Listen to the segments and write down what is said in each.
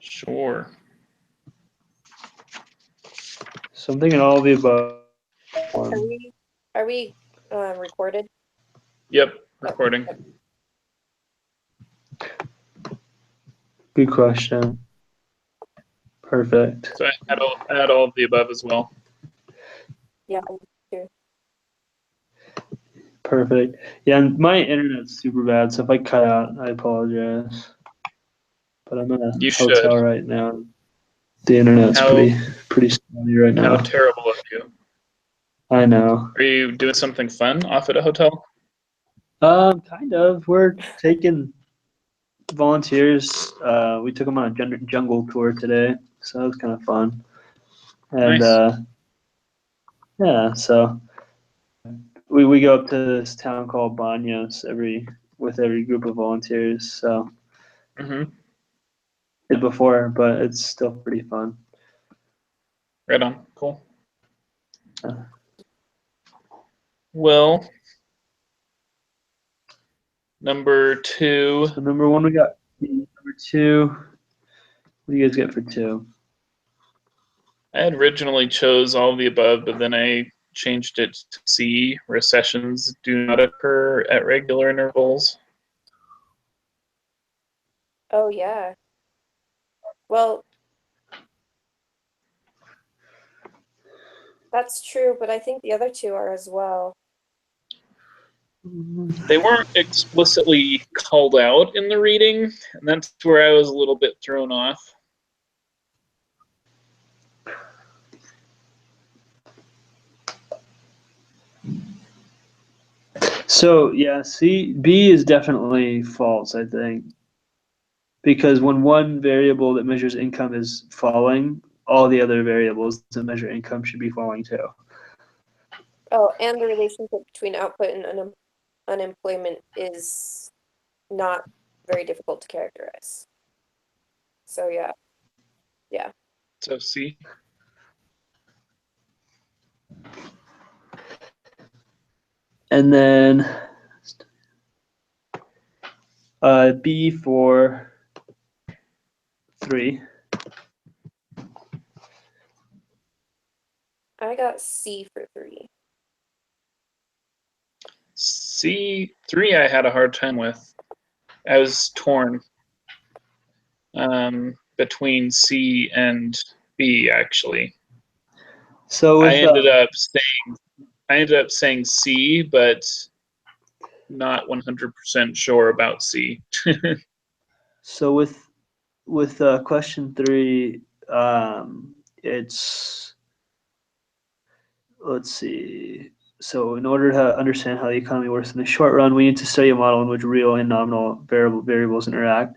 Sure. So I'm thinking all of the above. Are we recorded? Yep, recording. Good question. Perfect. So I add all of the above as well. Yeah, too. Perfect. Yeah, and my internet's super bad, so if I cut out, I apologize. But I'm in a You hotel should. right now. The internet's pretty spotty right How now. terrible of you. I know. Are you doing something fun off at a hotel? Kind of. We're taking volunteers. We took them on a jungle tour today, so that was kind of fun. And Nice. yeah, so we go up to this town called Banos with every group of volunteers. So Mm-hmm. did before, but it's still pretty fun. Right on. Cool. Uh, Well, number 2. So number one, we got number two. What do you guys get for two? I had originally chose all of the above, but then I changed it to C. Recessions do not occur at regular intervals. Oh yeah. Well, that's true, but I think the other two are as well. They weren't explicitly called out in the reading, and that's where I was a little bit thrown off. So yeah, B is definitely false, I think, because when one variable that measures income is falling, all the other variables that measure income should be falling too. Oh, and the relationship between output and unemployment is not very difficult to characterize. So yeah. So C. And then B for 3. I got C for 3. C3 I had a hard time with. I was torn between C and B, actually. So I with ended up saying C, but not 100% sure about C. so with question 3, it's, let's see. So in order to understand how the economy works in the short run, we need to study a model in which real and nominal variables interact.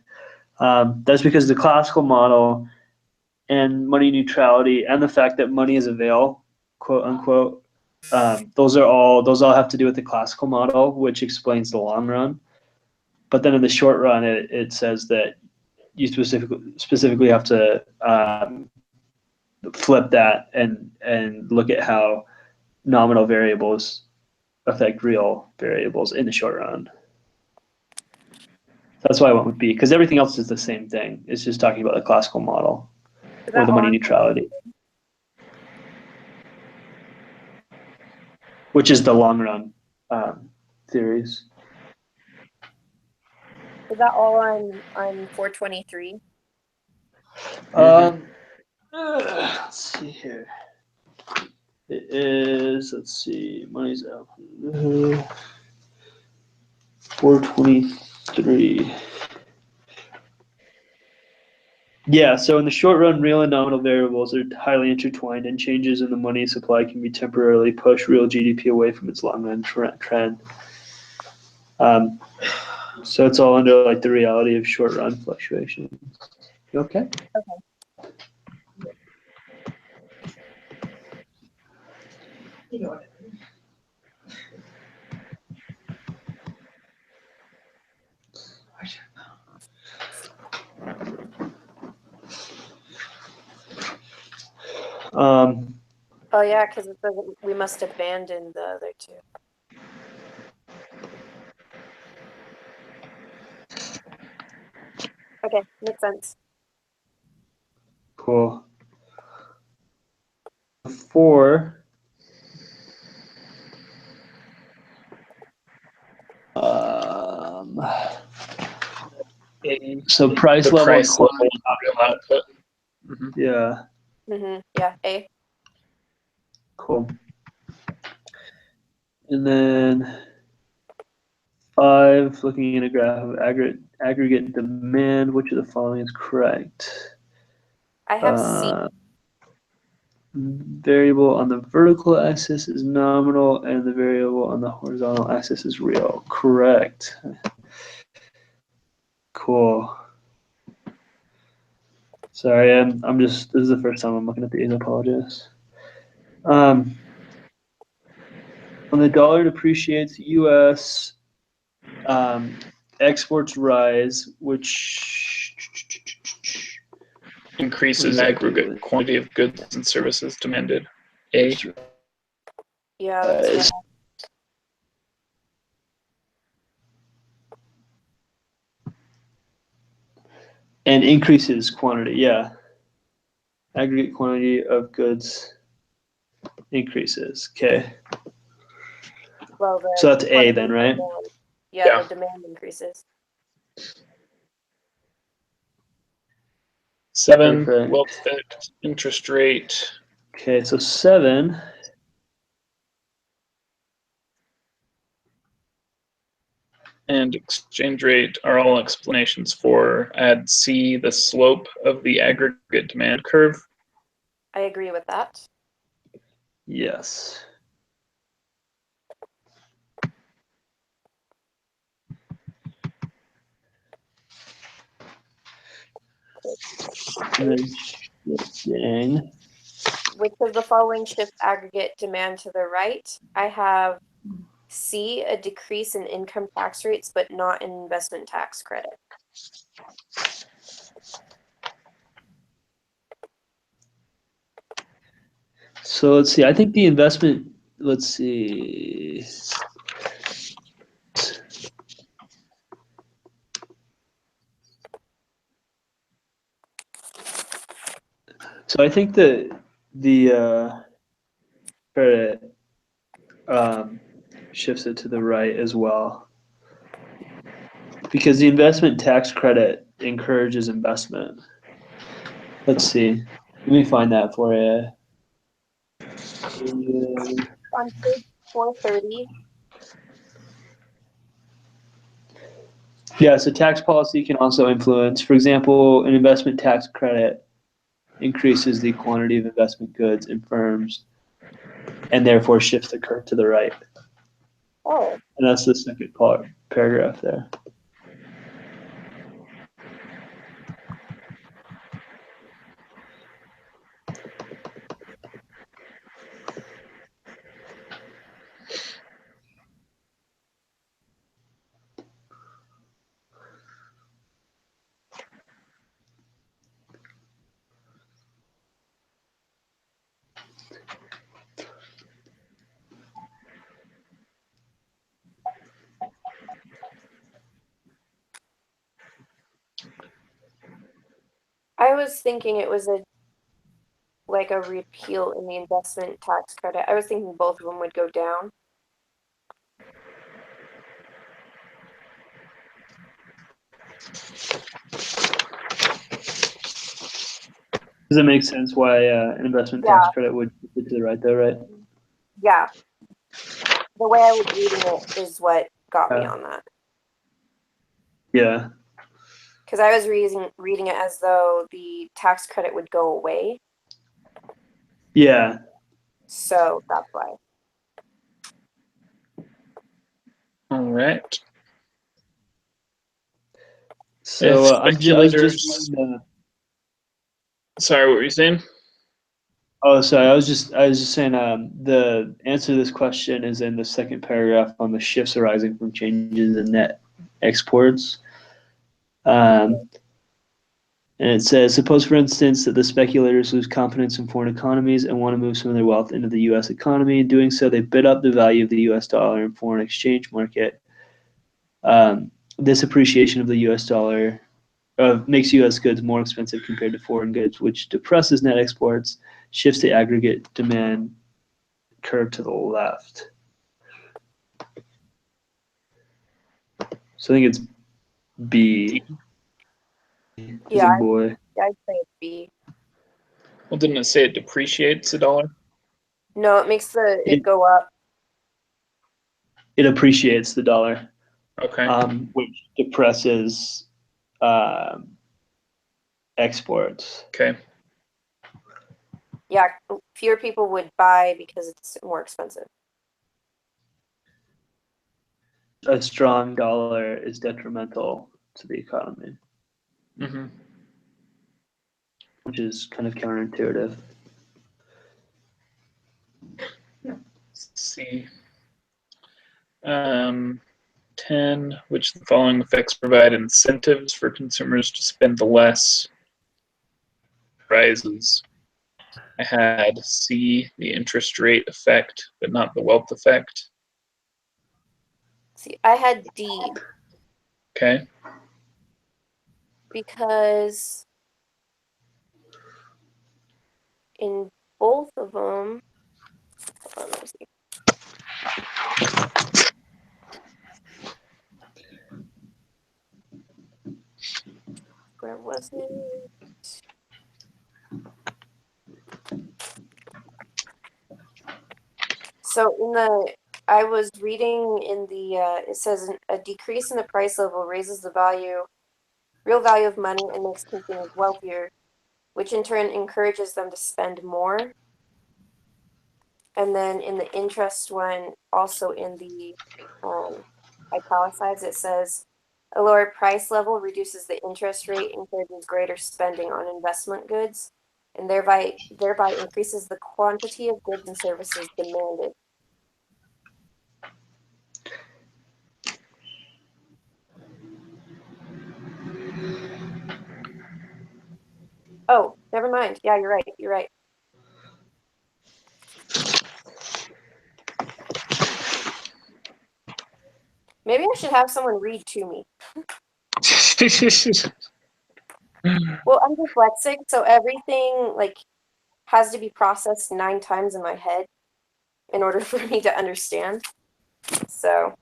That's because the classical model and money neutrality and the fact that money is a veil, quote unquote, those all have to do with the classical model, which explains the long run. But then in the short run, it says that you specifically have to flip that and look at how nominal variables affect real variables in the short run. That's why I went with B, because everything else is the same thing. It's just talking about the classical model Is or that the all money on neutrality, which is the long run theories. Is that all on 423? Let's see here. It is, let's see, money's out. 423. Yeah, so in the short run, real and nominal variables are highly intertwined, and changes in the money supply can be temporarily push real GDP away from its long run trend. So it's all under like the reality of short run fluctuations. You okay? Okay. You know what Oh yeah, because it says we must abandon the other two. Okay, makes sense. Cool. 4. So price The level and price level quantity. and real output. Mhm. Yeah, Yeah, A. cool. And then 5, looking at a graph of aggregate demand, which of the following is correct? I have C. Variable on the vertical axis is nominal, and the variable on the horizontal axis is real. Correct. Cool. Sorry, I'm just, this is the first time I'm looking at these. I apologize. When the dollar depreciates, U.S. Exports rise, which Increases aggregate quantity of goods and services demanded. A. Yeah, that's right. And increases quantity, yeah. Aggregate quantity of goods increases. Okay. Well, So that's A then, right? Demand. Yeah. Yeah, the demand increases. 7. Perfect. Well-fixed interest rate. Okay, so 7. And exchange rate are all explanations for. Add C, the slope of the aggregate demand curve. I agree with that. Yes. And then shifting. Which of the following shifts aggregate demand to the right? I have C, a decrease in income tax rates, but not in investment tax credit. So let's see. I think the investment, let's see. So I think the credit shifts it to the right as well. Because the investment tax credit encourages investment. Let's see. Let me find that for you. On page 430, Yeah, so tax policy can also influence. For example, an investment tax credit increases the quantity of investment goods in firms and therefore shifts the curve to the right. oh, And that's the second paragraph there. I was thinking it was like a repeal in the investment tax credit. I was thinking both of them would go down. Does it make sense why an investment tax credit would shift to the right, though, right? Yeah. The way I was reading it is what got me on that. Yeah. Because I was reading it as though the tax credit would go away. Yeah. So that's why. All right. So I was speculators. just. Sorry, what were you saying? Oh, sorry. I was just saying. The answer to this question is in the second paragraph on the shifts arising from changes in net exports. And it says, suppose, for instance, that the speculators lose confidence in foreign economies and want to move some of their wealth into the U.S. economy. In doing so, they bid up the value of the U.S. dollar in foreign exchange market. This appreciation of the U.S. dollar makes U.S. goods more expensive compared to foreign goods, which depresses net exports, shifts the aggregate demand curve to the left. So I think it's B. Yeah, Boy. I'd say it's B. Well, didn't it say it depreciates the dollar? No, it makes it go up. It appreciates the dollar, Okay. which depresses exports. Okay. Yeah, fewer people would buy because it's more expensive. A strong dollar is detrimental to the economy, Mm-hmm. which is kind of counterintuitive. Let's see. 10, which the following effects provide incentives for consumers to spend less. Rises. I had C, the interest rate effect, but not the wealth effect. See, I had D. Okay. Because in both of them, hold on, let me see. Where was it? So I was reading in the, it says a decrease in the price level raises the real value of money and makes consumers wealthier, which in turn encourages them to spend more. And then in the interest one, also in the italicized, it says a lower price level reduces the interest rate, encourages greater spending on investment goods, and thereby increases the quantity of goods and services demanded. Oh, never mind. Yeah, you're right. You're right. Maybe I should have someone read to me. Well, I'm dyslexic, so everything like has to be processed 9 times in my head in order for me to understand. So,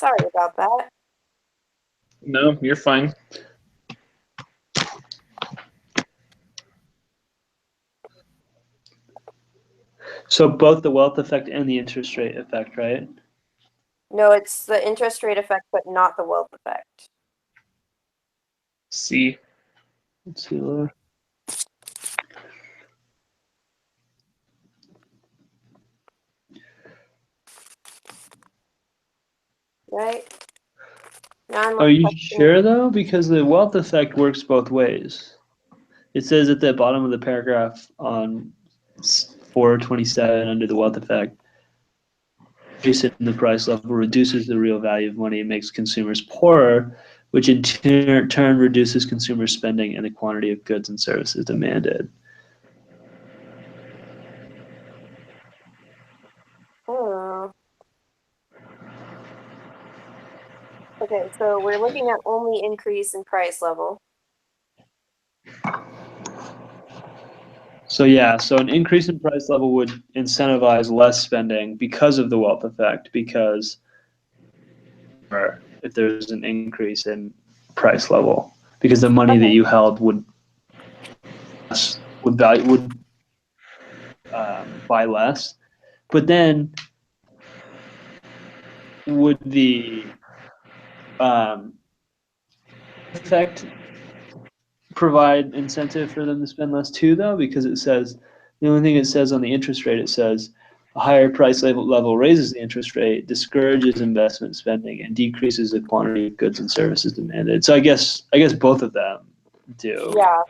sorry about that. No, you're fine. So both the wealth effect and the interest rate effect, right? No, it's the interest rate effect, but not the wealth effect. C. Let's see, Laura. Right? Now I'm Are you questioning. sure though? Because the wealth effect works both ways. It says at the bottom of the paragraph on 427 under the wealth effect, increase in the price level reduces the real value of money and makes consumers poorer, which in turn reduces consumer spending and the quantity of goods and services demanded. Oh. Okay, so we're looking at only increase in price level. So yeah, so an increase in price level would incentivize less spending because of the wealth effect, because if there's an increase in price level, because the money that you held would buy less, but then would the effect provide incentive for them to spend less too, though? Because it says the only thing it says on the interest rate, it says a higher price level raises the interest rate, discourages investment spending, and decreases the quantity of goods and services demanded. So I guess both of them do. Yeah.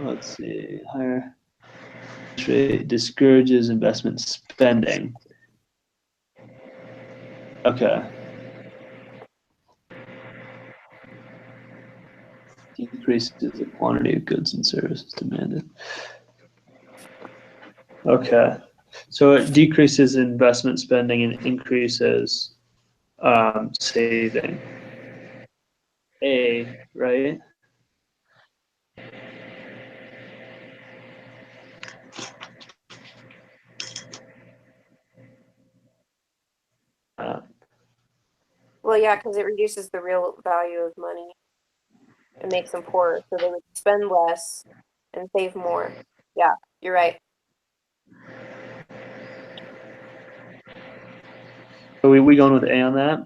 Let's see, higher interest rate discourages investment spending. Okay. Decreases the quantity of goods and services demanded. Okay. So it decreases investment spending and increases saving. A, right? Well, yeah, because it reduces the real value of money. It makes them poorer, so they would spend less and save more. Yeah, you're right. So we going with A on that?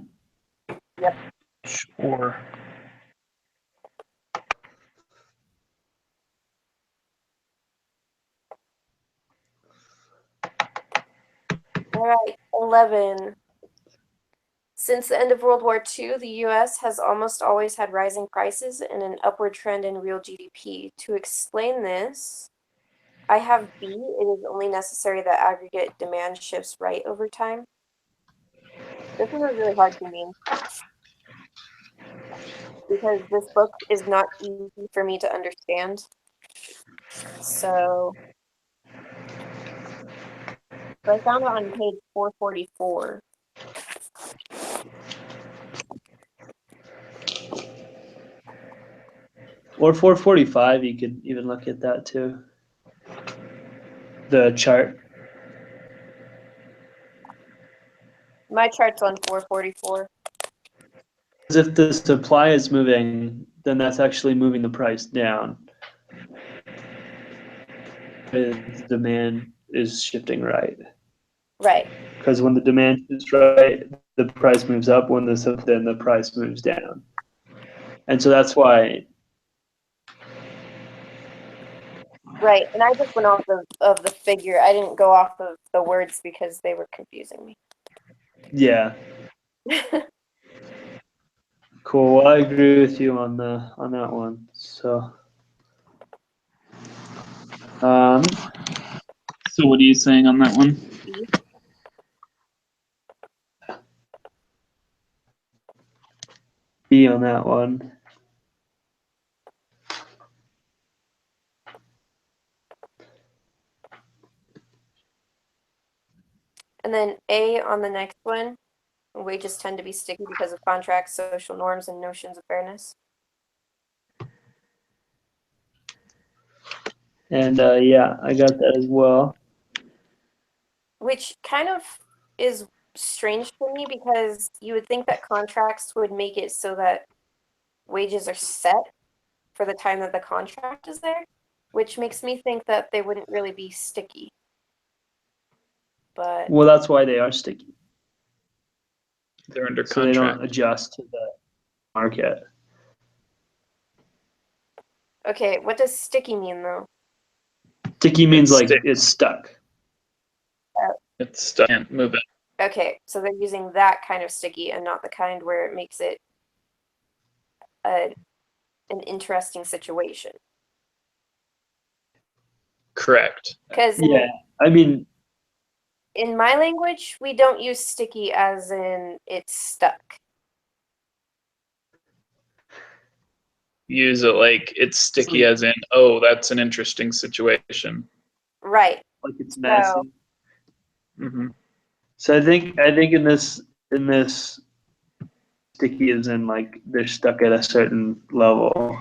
Yep. Sure. All right, 11. Since the end of World War II, the US has almost always had rising prices and an upward trend in real GDP. To explain this, I have B. It is only necessary that aggregate demand shifts right over time. This one was really hard for me because this book is not easy for me to understand. So I found it on page 444. Or 445, you could even look at that too. The chart. My chart's on 444. Because if the supply is moving, then that's actually moving the price down. The demand is shifting right. Right. Because when the demand is right, the price moves up. When then the price moves down. And so that's why. Right. And I just went off of the figure. I didn't go off of the words because they were confusing me. Yeah. Cool. Well, I agree with you on that one. So. So what are you saying on that one? B on that one. And then A on the next one. Wages tend to be sticky because of contracts, social norms, and notions of fairness. And yeah, I got that as well. Which kind of is strange for me because you would think that contracts would make it so that wages are set for the time that the contract is there, which makes me think that they wouldn't really be sticky. But Well, that's why they are sticky. They're under So they contract. don't adjust to the market. okay, what does sticky mean though? Sticky means like sticks. it's stuck. It's stuck. Can't move it. Okay, so they're using that kind of sticky and not the kind where it makes it an interesting situation. Correct. Because Yeah, I mean, in my language, we don't use sticky as in it's stuck. Use it like it's sticky, as in, oh, that's an interesting situation. Right. like it's messy. Mm-hmm. So I think in this sticky is in like they're stuck at a certain level.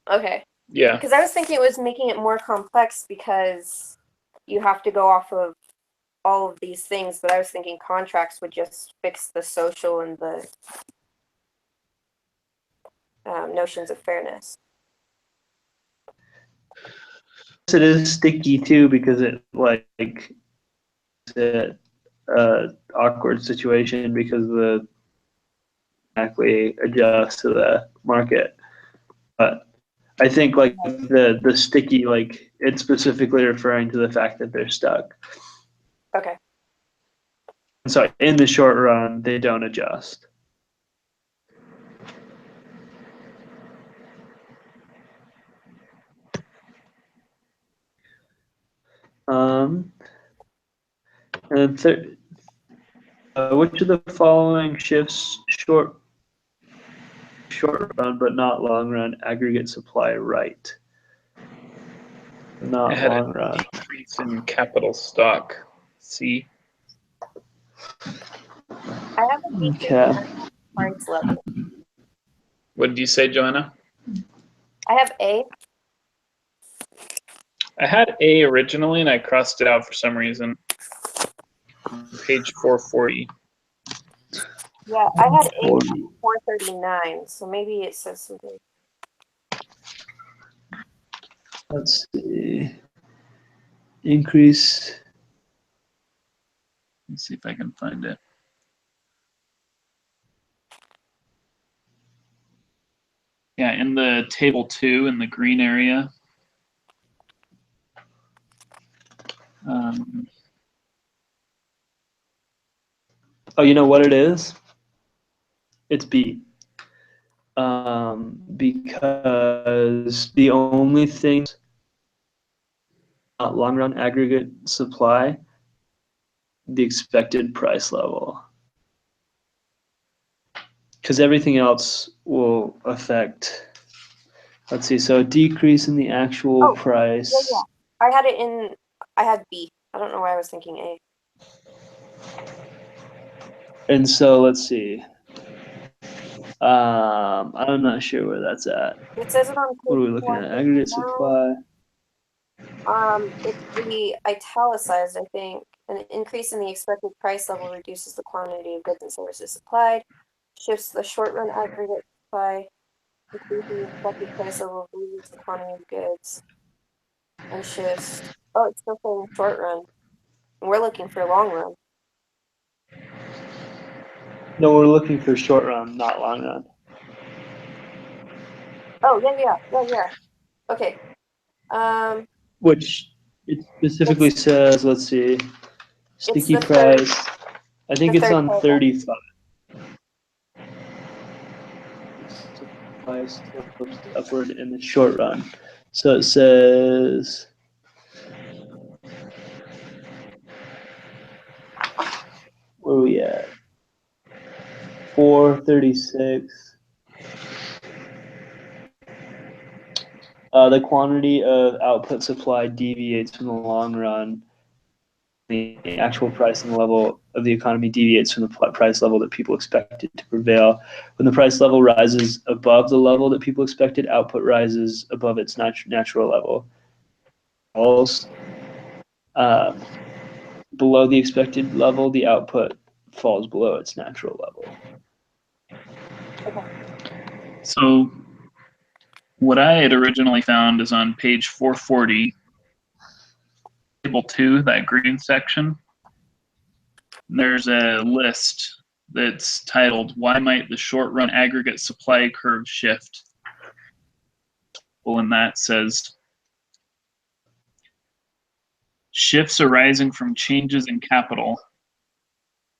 Okay. Yeah. Because I was thinking it was making it more complex because you have to go off of all of these things, but I was thinking contracts would just fix the social and the notions of fairness. It is sticky too because it like it's awkward situation because the exactly adjust to the market. But I think like the sticky, like it's specifically referring to the fact that they're stuck. Okay. So in the short run, they don't adjust. And which of the following shifts short run but not long run aggregate supply right? I Not had a long run. decrease in capital stock. C. I have a decrease Okay. in price level. What did you say, Joanna? I have A. I had A originally, and I crossed it out for some reason. Page 440. Yeah, I had A 40. 439, so maybe it says something. Let's see. Increase. Let's see if I can find it. Yeah, in the table 2 in the green area. Oh, you know what it is? It's B. Because the only thing long run aggregate supply, the expected price level. Because everything else will affect, let's see, so a decrease in the actual price. Yeah. I had B. I don't know why I was thinking A. And so let's see. I'm not sure where that's at. It says it on What are page we looking at? 439. Aggregate supply. It's the italicized, I think. An increase in the expected price level reduces the quantity of goods and services supplied, shifts the short run aggregate supply, increasing the expected price level reduces the quantity of goods, and shifts. Oh, it's still saying short run. And we're looking for long run. No, we're looking for short run, not long run. Oh, yeah. Okay. Which it specifically says, let's see, sticky the third, price. I think the it's third on paragraph. 35. Supply slopes upward in the short run. So it says, where are we at? 436. The quantity of output supply deviates from the long run. The actual pricing level of the economy deviates from the price level that people expected to prevail. When the price level rises above the level that people expected, output rises above its natural level. Below the expected level, the output falls below its natural level. So what I had originally found is on page 440, table 2, that green section. There's a list that's titled, Why Might the Short Run Aggregate Supply Curve Shift? Well, and that says, shifts arising from changes in capital,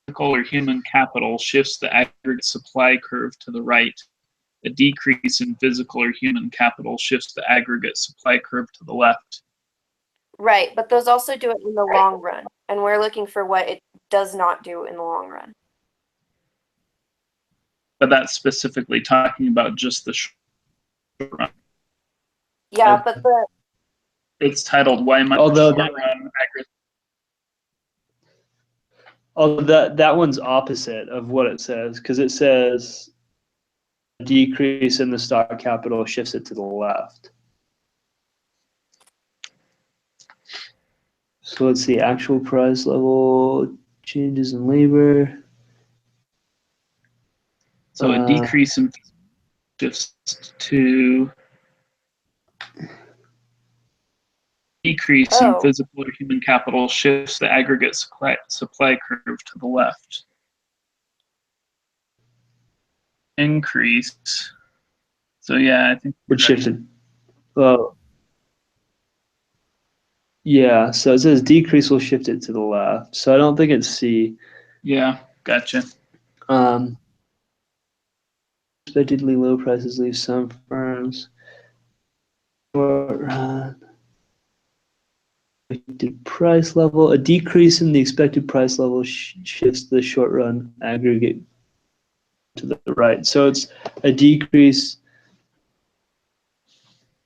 physical or human capital, shifts the aggregate supply curve to the right. A decrease in physical or human capital shifts the aggregate supply curve to the left. Right, but those also do it in the long run, and we're looking for what it does not do in the long run. But that's specifically talking about just the short run. Yeah, but it's titled "Why Might the Short Run Aggregate." Although that one's opposite of what it says, because it says decrease in the stock capital shifts it to the left. So let's see, actual price level, changes in labor. So a decrease in shifts to decrease in physical or human capital shifts the aggregate supply curve to the left. Increase. So yeah, I think it shifted. Well, yeah, so it says decrease will shift it to the left. So I don't think it's C. Yeah, gotcha. Expectedly low prices leave some firms short run. Expected price level. A decrease in the expected price level shifts the short run aggregate to the right. So it's a decrease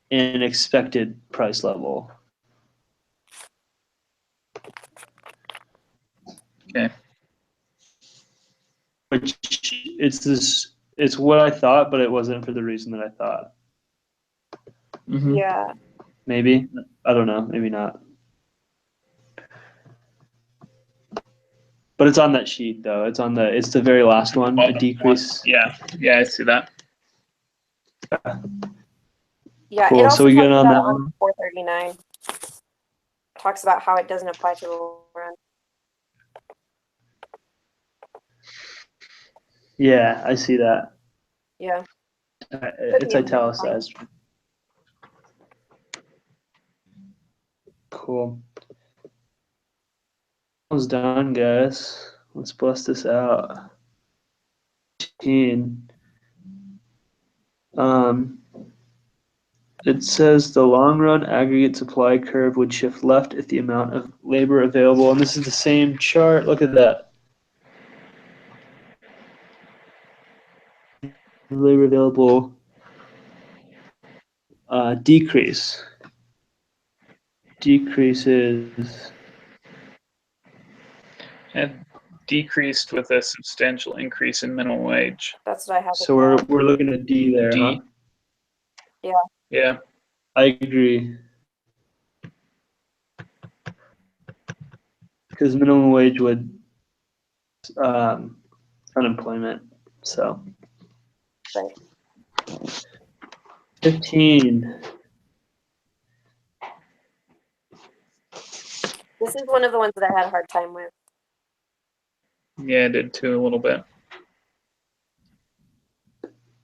in expected price level. Okay. Which it's this. it's what I thought, but it wasn't for the reason that I thought. Mm-hmm. Yeah. Maybe. I don't know. Maybe not. But it's on that sheet though. It's the very last one. A decrease. Yeah, I see that. Yeah, it Cool. also So we talks get on about that it on one. 439. Talks about how it doesn't apply to the long run. Yeah, I see that. Yeah. It's italicized. Cool. Almost done, guys. Let's bust this out. 15. It says the long run aggregate supply curve would shift left if the amount of labor available, and this is the same chart. Look at that. Labor available decreases It decreased with a substantial increase in minimum wage. That's what I have. So we're looking at D there, D. huh? Yeah. Yeah. I agree. Because minimum wage would unemployment. So Right. 15. This is one of the ones that I had a hard time with. Yeah, I did too a little bit.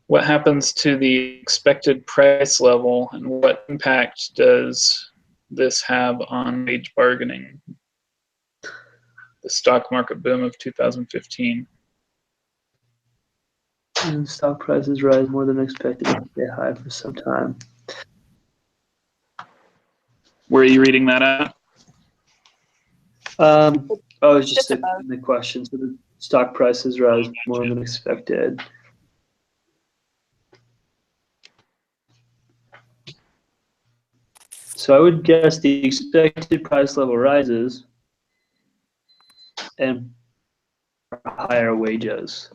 What happens to the expected price level and what impact does this have on wage bargaining? The stock market boom of 2015. And stock prices rise more than expected to stay high for some time. Where are you reading that at? I was just Just above. in the question. So the stock prices rise more than expected. So I would guess the expected price level rises and higher wages.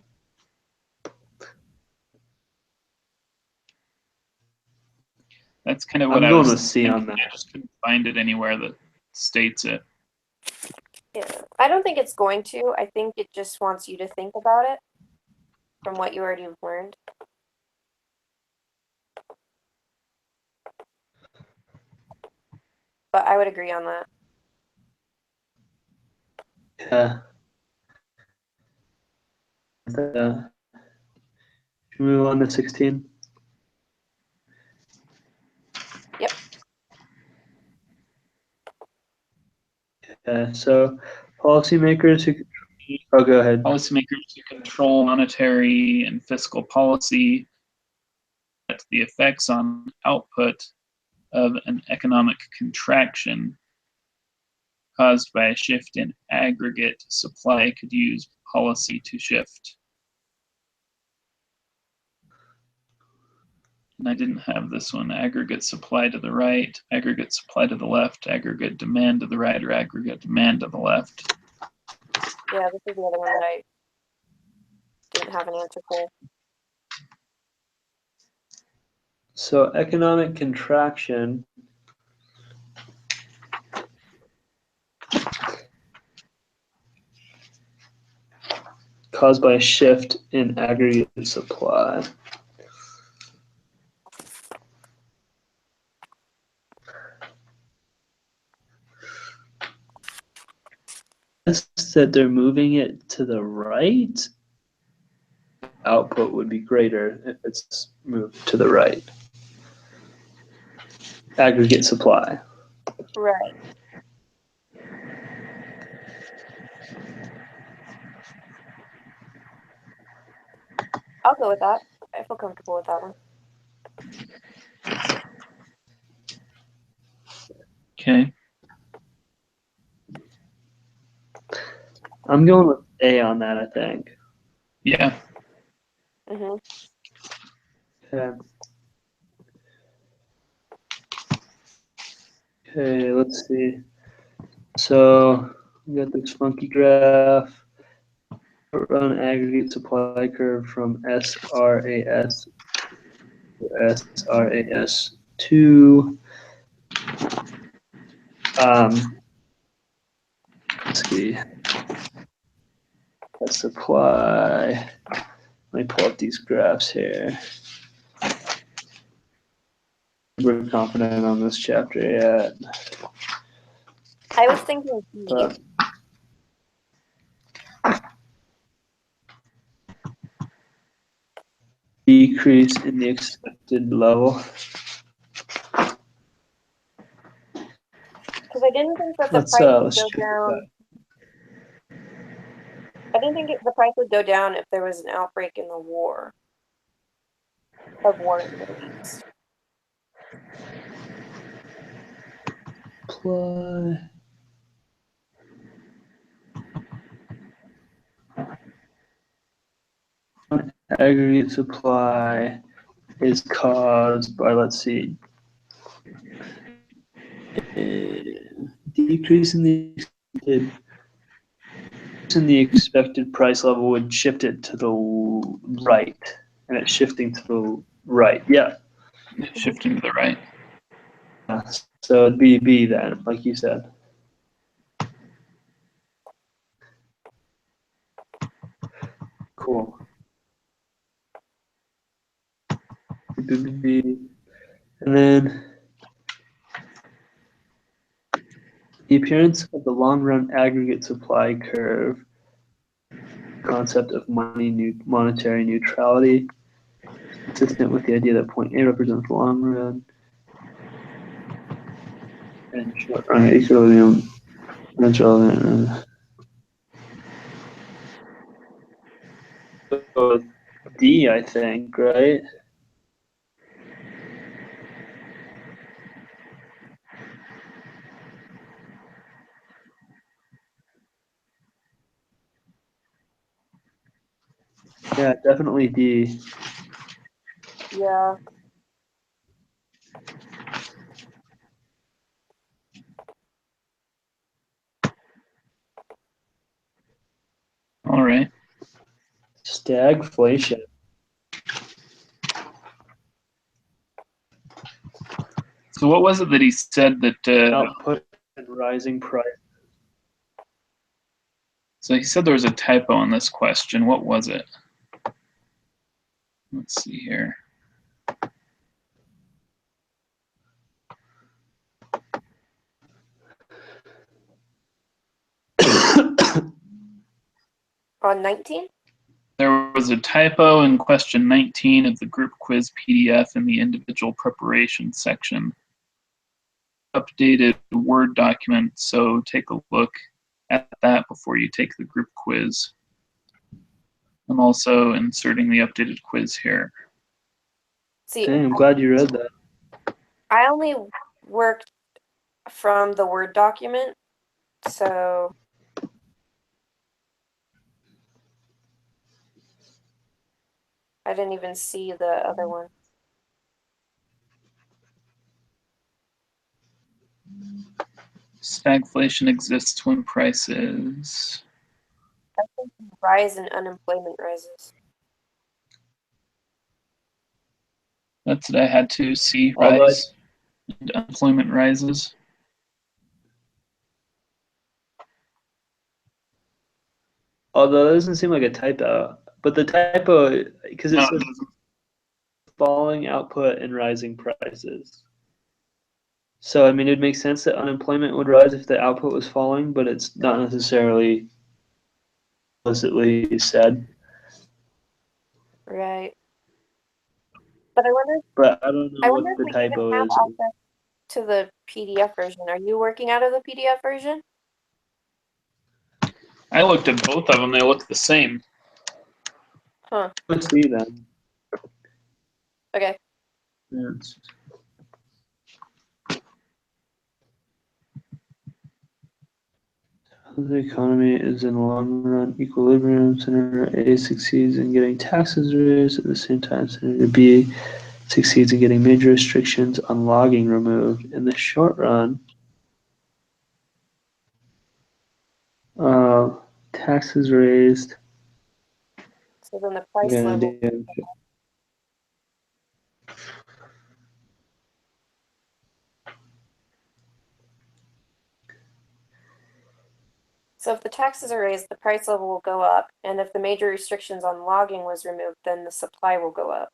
That's kind of what I'm I going was with C thinking. on that. I just couldn't find it anywhere that states it. Yeah. I don't think it's going to. I think it just wants you to think about it from what you already learned. But I would agree on that. Yeah. Should we move on to 16? Yep. Yeah. So policymakers who. Oh, go ahead. Policymakers who control monetary and fiscal policy, the effects on output of an economic contraction caused by a shift in aggregate supply could use policy to shift. And I didn't have this one. Aggregate supply to the right, aggregate supply to the left, aggregate demand to the right, or aggregate demand to the left. Yeah, this is the other one that I didn't have an answer for. So economic contraction caused by a shift in aggregate supply. That they're moving it to the right, output would be greater if it's moved to the right. Aggregate supply. Right. I'll go with that. I feel comfortable with that one. Okay. I'm going with A on that, I think. Yeah. Mm-hmm. Okay. Okay, let's see. So we got this funky graph. Run aggregate supply curve from SRAS to SRAS2. Let's see. The supply. Let me pull up these graphs here. We're confident on this chapter yet. I was thinking B. But decrease in the expected level. Because I didn't think that the Let's price would let's go check down. that. I didn't think the price would go down if there was an outbreak in the war. Of war in the Middle East. Supply. Aggregate supply is caused by, let's see, a decrease in the expected price level would shift it to the right, and it's shifting to the right. Yeah. Shifting to the right. So it'd be B then, like you said. Cool. B. And then the appearance of the long-run aggregate supply curve, concept of monetary neutrality, consistent with the idea that point A represents the long run and short run equilibrium. That's relevant. So D, I think, right? Yeah, definitely D. Yeah. All right. Stagflation. So what was it that he said that? Output and rising price. So he said there was a typo in this question. What was it? Let's see here. On 19? There was a typo in question 19 of the group quiz PDF in the individual preparation section. Updated Word document, so take a look at that before you take the group quiz. I'm also inserting the updated quiz here. See, Dang, I'm glad you read that. I only worked from the Word document, so I didn't even see the other one. Stagflation exists when prices. I think rise in unemployment rises. That's what I had to see. Although Rise and unemployment rises. Although it doesn't seem like a typo, but the typo, because it No, says falling output and rising prices. So, I mean, it would make sense that unemployment would rise if the output was falling, but it's not necessarily explicitly said. Right. But I wonder But I don't know what if the we even typo have is. access to the PDF version. Are you working out of the PDF version? I looked at both of them. They look the same. Huh. Let's see then. Okay. Yes. The economy is in long run equilibrium. Senator A succeeds in getting taxes raised at the same time Senator B succeeds in getting major restrictions on logging removed. In the short run, taxes raised So then the I'm price gonna level. do. So if the taxes are raised, the price level will go up, and if the major restrictions on logging was removed, then the supply will go up.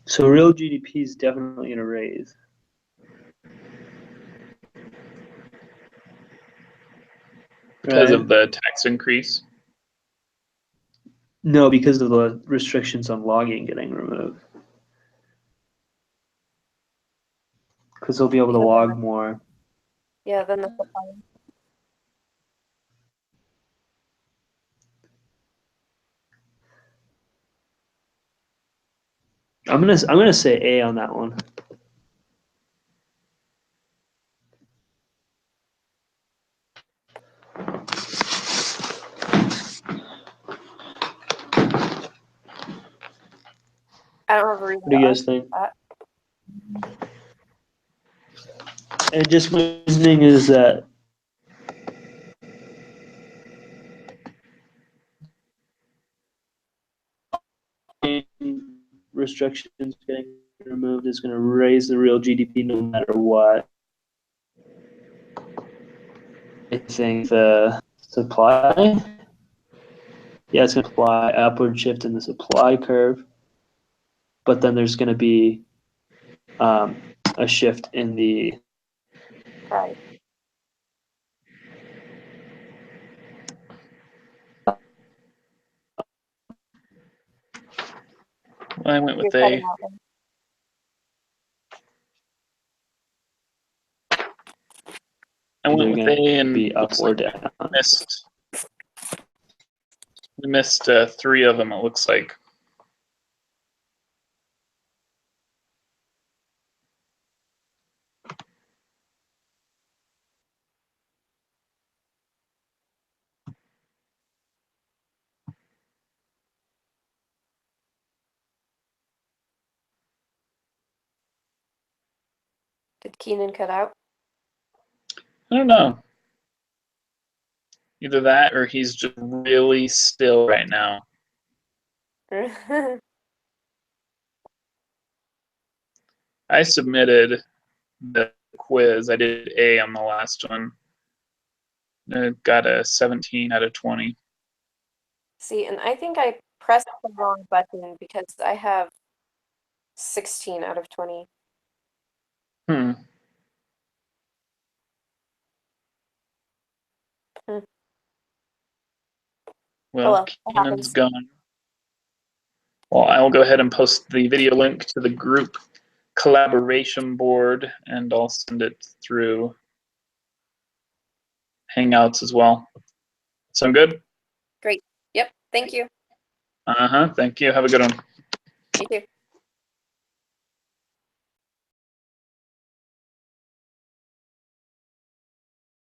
So real GDP is definitely gonna raise. Because Right? of the tax increase. No, because of the restrictions on logging getting removed. Because they'll be able to log more. Yeah, then the supply. I'm gonna say A on that one. I don't have a reason What do to you argue guys think? that. And just my reasoning is that restrictions getting removed is going to raise the real GDP no matter what. I think the supply, yeah, it's going to apply upward shift in the supply curve, but then there's going to be a shift in the Right. I went You're with cutting A. out one. I went either with going A, to and be up looks or like down. we missed 3 of them. It looks like. Did Keenan cut out? I don't know. Either that or he's just really still right now. I submitted the quiz. I did A on the last one. I got a 17 out of 20. See, and I think I pressed the wrong button because I have 16 out of 20. Hmm. Hmm. Well, It Keenan's happens. gone. Well, I will go ahead and post the video link to the group collaboration board, and I'll send it through Hangouts as well. Sound good? Great. Yep. Thank you. Thank you. Have a good one. You too.